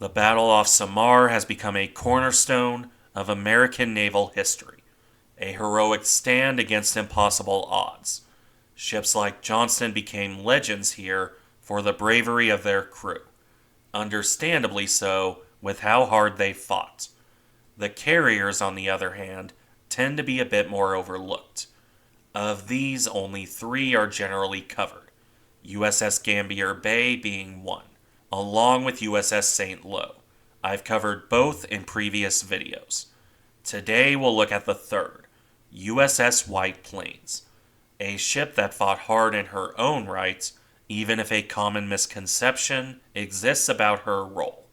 The Battle of Samar has become a cornerstone of American naval history, a heroic stand against impossible odds. Ships like Johnston became legends here for the bravery of their crew, understandably so with how hard they fought. The carriers, on the other hand, tend to be a bit more overlooked. Of these, only three are generally covered, USS Gambier Bay being one, along with USS St. Lo. I've covered both in previous videos. Today we'll look at the third, USS White Plains, a ship that fought hard in her own right, even if a common misconception exists about her role.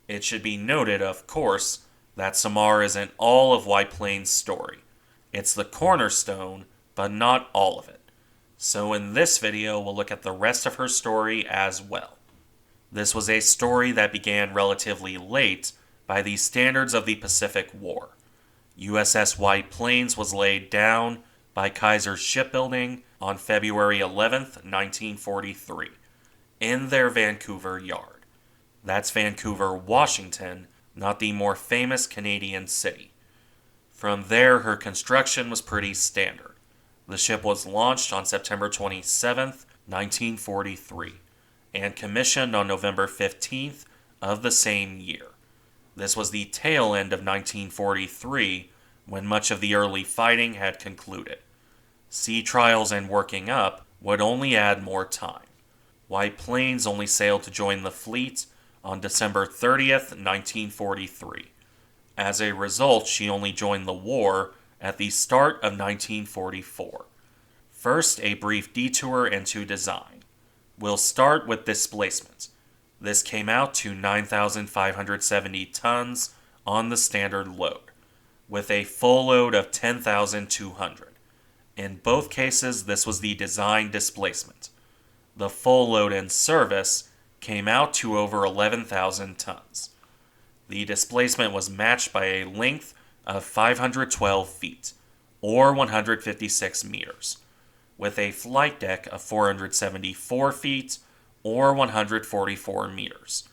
It should be noted, of course, that Samar isn't all of White Plains' story. It's the cornerstone, but not all of it. So in this video, we'll look at the rest of her story as well. This was a story that began relatively late by the standards of the Pacific War. USS White Plains was laid down by Kaiser Shipbuilding on February 11th, 1943, in their Vancouver yard. That's Vancouver, Washington, not the more famous Canadian city. From there, her construction was pretty standard. The ship was launched on September 27th, 1943, and commissioned on November 15th of the same year. This was the tail end of 1943, when much of the early fighting had concluded. Sea trials and working up would only add more time. White Plains only sailed to join the fleet on December 30th, 1943. As a result, she only joined the war at the start of 1944. First, a brief detour into design. We'll start with displacement. This came out to 9,570 tons on the standard load, with a full load of 10,200. In both cases, this was the design displacement. The full load in service came out to over 11,000 tons. The displacement was matched by a length of 512 feet, or 156 meters, with a flight deck of 474 feet, or 144 meters.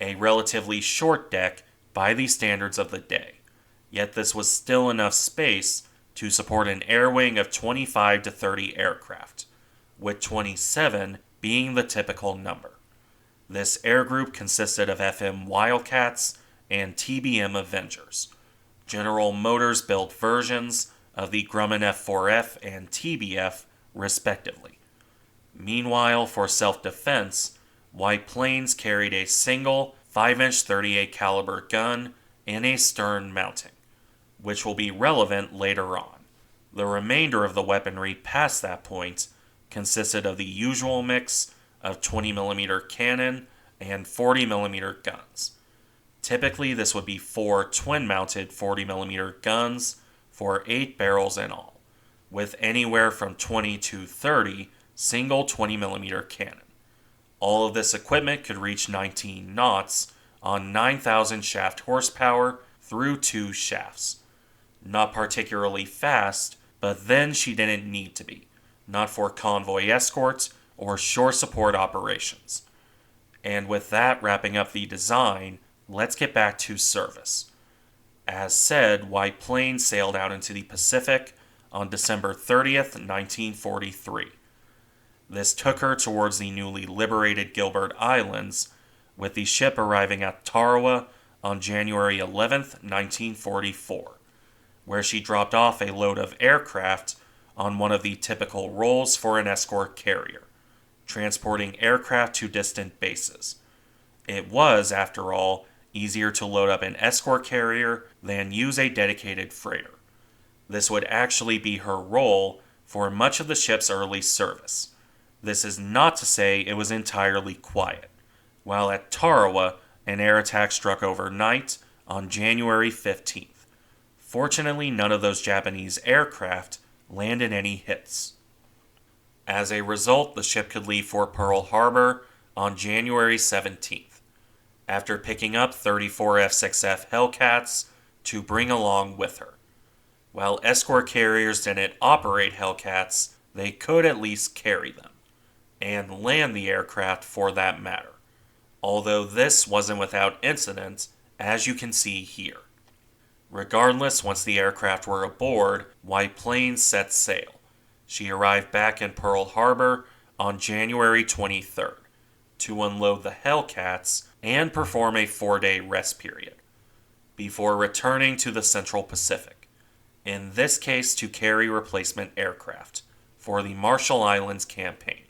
A relatively short deck by the standards of the day, yet this was still enough space to support an air wing of 25 to 30 aircraft, with 27 being the typical number. This air group consisted of FM Wildcats and TBM Avengers, General Motors built versions of the Grumman F4F and TBF, respectively. Meanwhile, for self-defense, White Plains carried a single 5-inch 38 caliber gun and a stern mounting, which will be relevant later on. The remainder of the weaponry past that point consisted of the usual mix of 20mm cannon and 40mm guns. Typically, this would be 4 twin-mounted 40mm guns for 8 barrels in all, with anywhere from 20 to 30 single 20mm cannon. All of this equipment could reach 19 knots on 9,000 shaft horsepower through 2 shafts. Not particularly fast, but then she didn't need to be, not for convoy escorts or shore support operations. And with that wrapping up the design, let's get back to service. As said, White Plains sailed out into the Pacific on December 30th, 1943. This took her towards the newly liberated Gilbert Islands, with the ship arriving at Tarawa on January 11th, 1944, where she dropped off a load of aircraft on one of the typical roles for an escort carrier, transporting aircraft to distant bases. It was, after all, easier to load up an escort carrier than use a dedicated freighter. This would actually be her role for much of the ship's early service. This is not to say it was entirely quiet. While at Tarawa, an air attack struck overnight on January 15th. Fortunately, none of those Japanese aircraft landed any hits. As a result, the ship could leave for Pearl Harbor on January 17th, after picking up 34 F-6F Hellcats to bring along with her. While escort carriers didn't operate Hellcats, they could at least carry them, and land the aircraft for that matter. although this wasn't without incident, as you can see here. Regardless, once the aircraft were aboard, White Plains set sail. She arrived back in Pearl Harbor on January 23rd to unload the Hellcats and perform a 4-day rest period, before returning to the Central Pacific, in this case to carry replacement aircraft for the Marshall Islands campaign.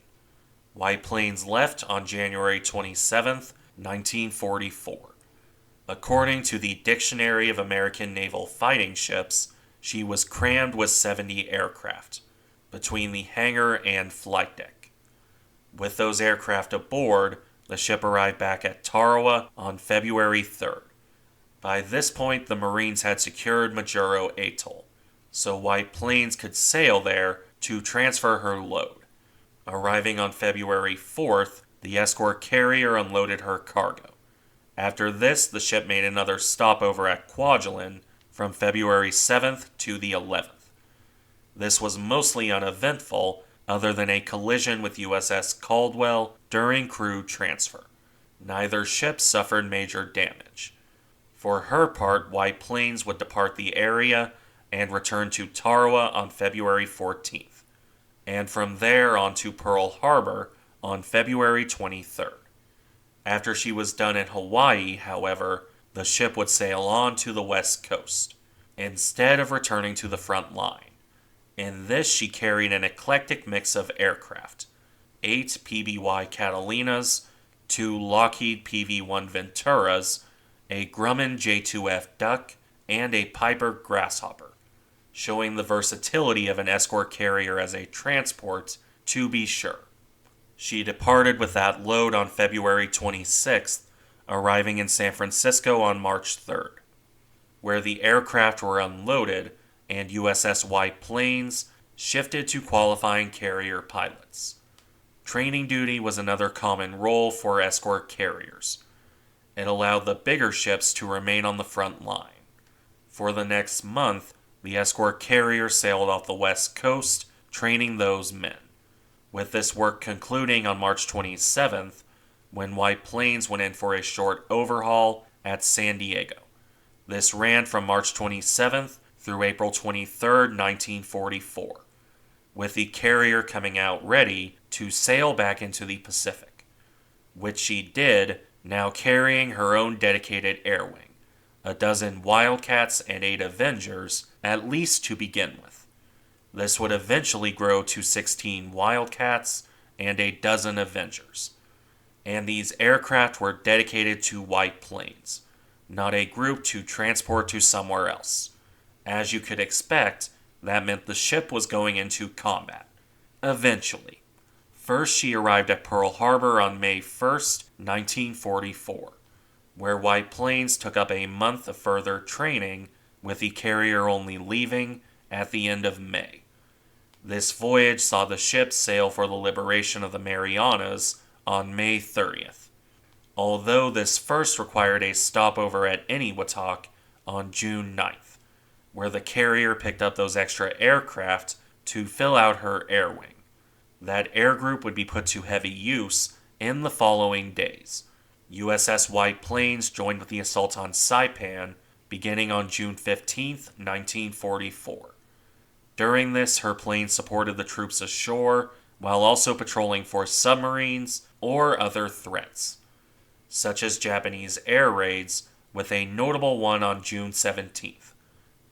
White Plains left on January 27, 1944. According to the Dictionary of American Naval Fighting Ships, she was crammed with 70 aircraft, between the hangar and flight deck. With those aircraft aboard, the ship arrived back at Tarawa on February 3rd. By this point, the Marines had secured Majuro Atoll, so White Plains could sail there to transfer her load. Arriving on February 4th, the escort carrier unloaded her cargo. After this, the ship made another stopover at Kwajalein from February 7th to the 11th. This was mostly uneventful, other than a collision with USS Caldwell during crew transfer. Neither ship suffered major damage. For her part, White Plains would depart the area and return to Tarawa on February 14th, and from there on to Pearl Harbor on February 23rd. After she was done in Hawaii, however, the ship would sail on to the west coast, instead of returning to the front line. In this, she carried an eclectic mix of aircraft: 8 PBY Catalinas, 2 Lockheed PV-1 Venturas, a Grumman J-2F Duck, and a Piper Grasshopper, showing the versatility of an escort carrier as a transport, to be sure. She departed with that load on February 26th, arriving in San Francisco on March 3rd, where the aircraft were unloaded and USS White Plains shifted to qualifying carrier pilots. Training duty was another common role for escort carriers. It allowed the bigger ships to remain on the front line. For the next month, the escort carrier sailed off the west coast, training those men, with this work concluding on March 27th, when White Plains went in for a short overhaul at San Diego. This ran from March 27th through April 23rd, 1944, with the carrier coming out ready to sail back into the Pacific, which she did, now carrying her own dedicated air wing, a dozen Wildcats and 8 Avengers, at least to begin with. This would eventually grow to 16 Wildcats and a dozen Avengers. And these aircraft were dedicated to White Plains, not a group to transport to somewhere else. As you could expect, that meant the ship was going into combat. Eventually. First, she arrived at Pearl Harbor on May 1st, 1944, where White Plains took up a month of further training, with the carrier only leaving at the end of May. This voyage saw the ship sail for the liberation of the Marianas on May 30th, although this first required a stopover at Eniwetok on June 9th, where the carrier picked up those extra aircraft to fill out her air wing. That air group would be put to heavy use in the following days. USS White Plains joined with the assault on Saipan beginning on June 15th, 1944. During this, her planes supported the troops ashore while also patrolling for submarines or other threats, such as Japanese air raids, with a notable one on June 17th.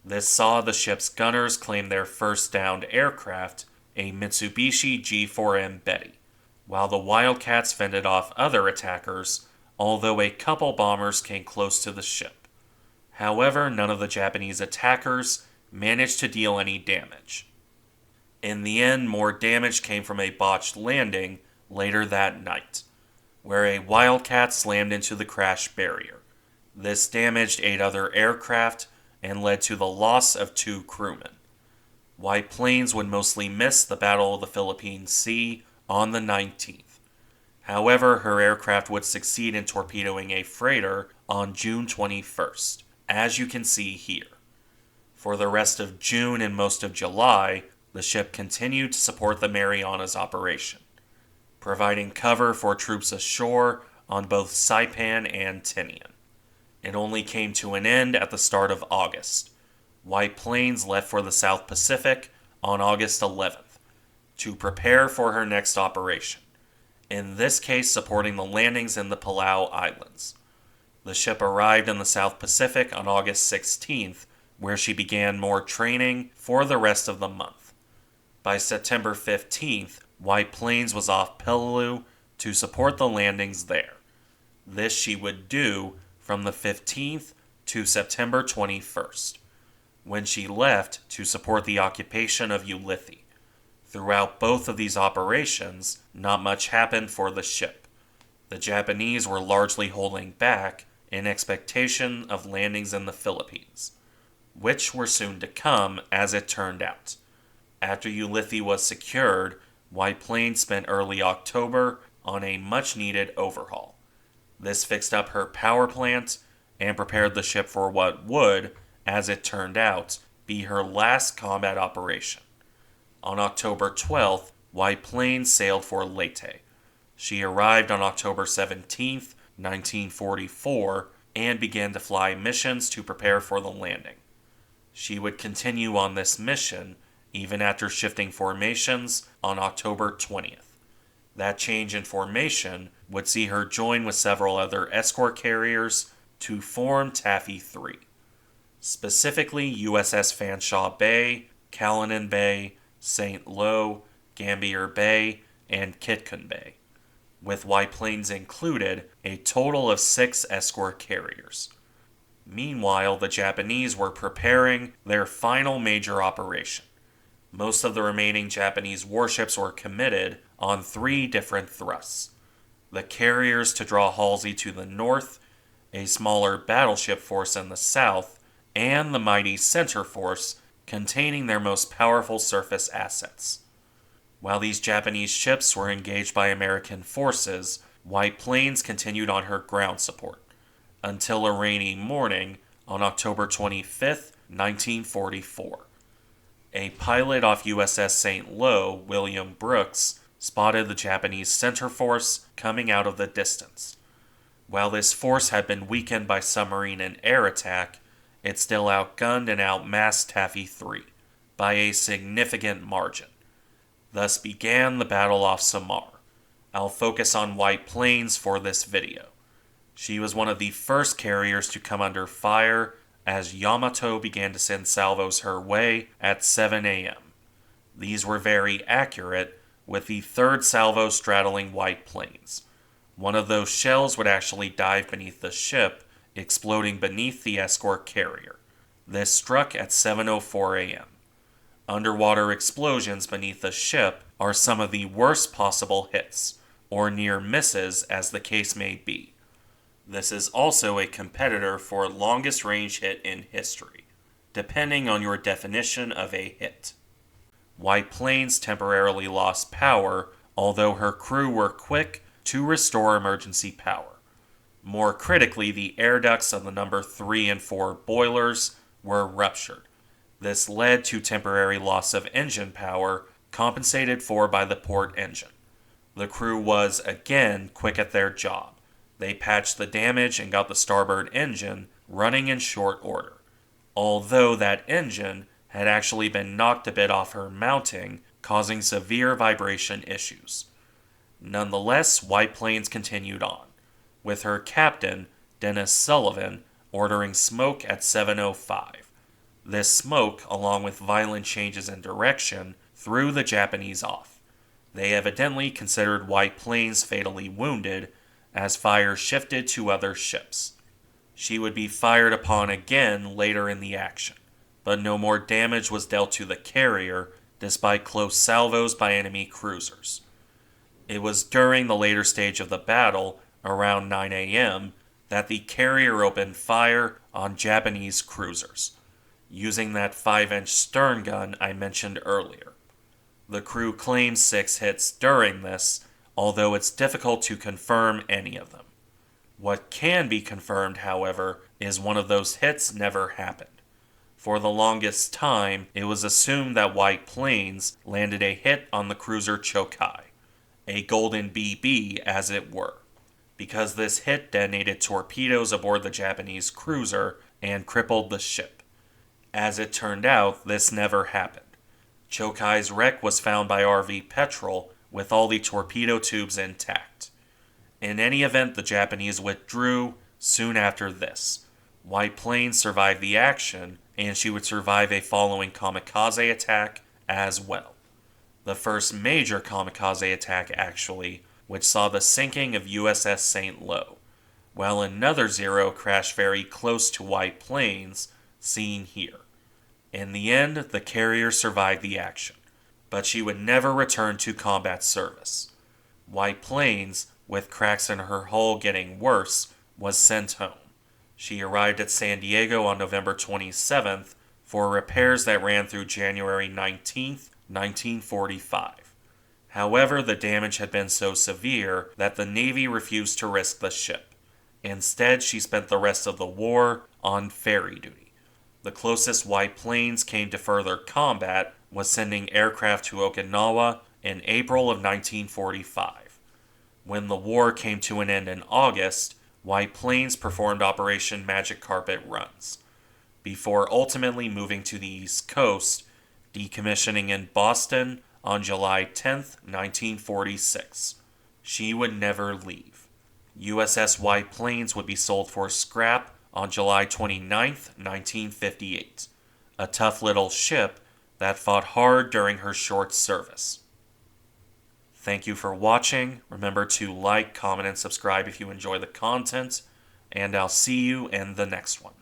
This saw the ship's gunners claim their first downed aircraft, a Mitsubishi G4M Betty, while the Wildcats fended off other attackers, although a couple bombers came close to the ship. However, none of the Japanese attackers managed to deal any damage. In the end, more damage came from a botched landing later that night, where a Wildcat slammed into the crash barrier. This damaged 8 other aircraft and led to the loss of 2 crewmen. White Plains would mostly miss the Battle of the Philippine Sea on the 19th. However, her aircraft would succeed in torpedoing a freighter on June 21st, as you can see here. For the rest of June and most of July, the ship continued to support the Marianas operation, providing cover for troops ashore on both Saipan and Tinian. It only came to an end at the start of August. White Plains left for the South Pacific on August 11th to prepare for her next operation, in this case supporting the landings in the Palau Islands. The ship arrived in the South Pacific on August 16th, where she began more training for the rest of the month. By September 15th, White Plains was off Peleliu to support the landings there. This she would do from the 15th to September 21st, when she left to support the occupation of Ulithi. Throughout both of these operations, not much happened for the ship. The Japanese were largely holding back in expectation of landings in the Philippines, which were soon to come as it turned out. After Ulithi was secured, White Plains spent early October on a much-needed overhaul. This fixed up her power plant and prepared the ship for what would, as it turned out, be her last combat operation. On October 12th, White Plains sailed for Leyte. She arrived on October 17th, 1944, and began to fly missions to prepare for the landing. She would continue on this mission even after shifting formations on October 20th. That change in formation would see her join with several other escort carriers to form Taffy 3, specifically USS Fanshawe Bay, Callinan Bay, St. Lo, Gambier Bay, and Kitkun Bay, with White Plains included, a total of 6 escort carriers. Meanwhile, the Japanese were preparing their final major operation. Most of the remaining Japanese warships were committed on 3 different thrusts. The carriers to draw Halsey to the north, a smaller battleship force in the south, and the mighty center force containing their most powerful surface assets. While these Japanese ships were engaged by American forces, White Plains continued on her ground support, until a rainy morning on October 25, 1944. A pilot off USS St. Lo, William Brooks, spotted the Japanese center force coming out of the distance. While this force had been weakened by submarine and air attack, it still outgunned and outmassed Taffy 3 by a significant margin. Thus began the Battle of Samar. I'll focus on White Plains for this video. She was one of the first carriers to come under fire as Yamato began to send salvos her way at 7 a.m. These were very accurate, with the 3rd salvo straddling White Plains. One of those shells would actually dive beneath the ship, exploding beneath the escort carrier. This struck at 7:04 a.m. Underwater explosions beneath the ship are some of the worst possible hits, or near misses as the case may be. This is also a competitor for longest range hit in history, depending on your definition of a hit. White Plains temporarily lost power, although her crew were quick to restore emergency power. More critically, the air ducts of the number 3 and 4 boilers were ruptured. This led to temporary loss of engine power, compensated for by the port engine. The crew was, again, quick at their job. They patched the damage and got the starboard engine running in short order, although that engine had actually been knocked a bit off her mounting, causing severe vibration issues. Nonetheless, White Plains continued on, with her captain, Dennis Sullivan, ordering smoke at 7:05. This smoke, along with violent changes in direction, threw the Japanese off. They evidently considered White Plains fatally wounded, as fire shifted to other ships. She would be fired upon again later in the action, but no more damage was dealt to the carrier, despite close salvos by enemy cruisers. It was during the later stage of the battle, around 9 a.m., that the carrier opened fire on Japanese cruisers, using that 5-inch stern gun I mentioned earlier. The crew claims 6 hits during this, although it's difficult to confirm any of them. What can be confirmed, however, is one of those hits never happened. For the longest time, it was assumed that White Plains landed a hit on the cruiser Chokai, a golden BB as it were. because this hit detonated torpedoes aboard the Japanese cruiser and crippled the ship. As it turned out, this never happened. Chokai's wreck was found by RV Petrel with all the torpedo tubes intact. In any event, the Japanese withdrew soon after this. White Plains survived the action, and she would survive a following kamikaze attack as well. The first major kamikaze attack, actually, which saw the sinking of USS St. Lo, while another Zero crashed very close to White Plains, seen here. In the end, the carrier survived the action, but she would never return to combat service. White Plains, with cracks in her hull getting worse, was sent home. She arrived at San Diego on November 27th for repairs that ran through January 19th, 1945. However, the damage had been so severe that the Navy refused to risk the ship. Instead, she spent the rest of the war on ferry duty. The closest White Plains came to further combat was sending aircraft to Okinawa in April of 1945. When the war came to an end in August, White Plains performed Operation Magic Carpet runs, before ultimately moving to the East Coast, decommissioning in Boston on July 10, 1946. She would never leave. USS White Plains would be sold for scrap on July 29, 1958. A tough little ship that fought hard during her short service. Thank you for watching. Remember to like, comment, and subscribe if you enjoy the content, and I'll see you in the next one.